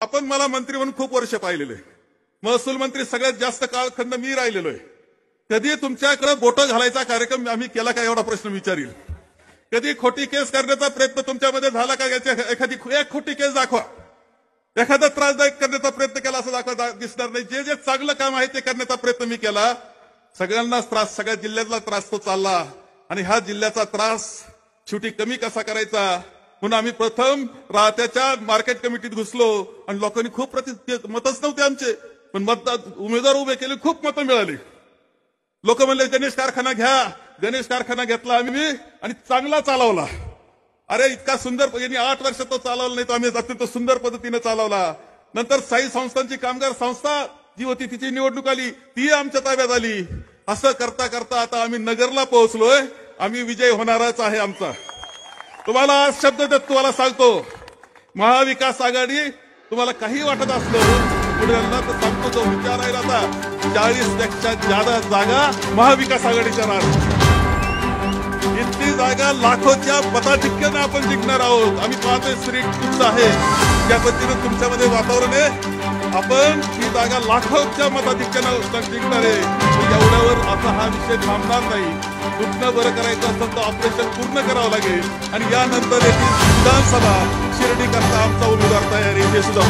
आपण मला मंत्री म्हणून खूप वर्ष पाहिलेले, महसूल मंत्री सगळ्यात जास्त काळखंड मी राहिलेलो आहे. कधी तुमच्याकडे बोटं घालायचा कार्यक्रम आम्ही केला का एवढा प्रश्न विचारील. कधी खोटी केस करण्याचा प्रयत्न तुमच्यामध्ये झाला का, एखादी एक खोटी केस दाखवा, एखादा त्रासदायक करण्याचा प्रयत्न केला असं दाखवा दिसणार नाही. जे जे चांगलं काम आहे ते करण्याचा प्रयत्न मी केला. सगळ्यांनाच त्रास, सगळ्या जिल्ह्यातला त्रास तो चालला आणि ह्या जिल्ह्याचा त्रास शेवटी कमी कसा करायचा म्हणून आम्ही प्रथम राहत्याच्या मार्केट कमिटीत घुसलो आणि लोकांनी खूप मतच नव्हते आमचे, पण उमेदवार उभे केले, खूप मतं मिळाली. लोक म्हणले गणेश कारखाना घ्या. गणेश कारखाना घेतला आम्ही आणि चांगला चालवला. अरे इतका सुंदर, यांनी 8 वर्ष तो चालवला नाही, तो आम्ही अत्यंत सुंदर पद्धतीने चालवला. नंतर साई संस्थांची कामगार संस्था जी होती तिची निवडणूक आली, ती आमच्या ताब्यात आली. असं करता करता आता आम्ही नगरला पोहोचलोय. आम्ही विजय होणारच आहे आमचा. तुम्हाला आज शब्द देत तुम्हाला सांगतो, महाविकास आघाडी तुम्हाला काही वाटत असलं पुढे तर सांगतो, तो विचार आहे आता 40पेक्षा जादा जागा महाविकास आघाडीच्या राहणार. इतकी जागा लाखोच्या मताधिक्याने आपण जिंकणार आहोत. आम्ही पाहतोय स्त्री तुमचं आहे, ज्या पद्धतीने तुमच्यामध्ये वातावरण आहे, आपण ही जागा लाखोच्या मताधिक्याने जिंकणार आहे. एवढ्यावर आता हा विषय थांबणार नाही. दुखणं बरं करायचं असेल तर ऑपरेशन पूर्ण करावं लागेल आणि यानंतर येथील विधानसभा शिर्डी करता आमचा उमेदवार तयार आहे, हे सुद्धा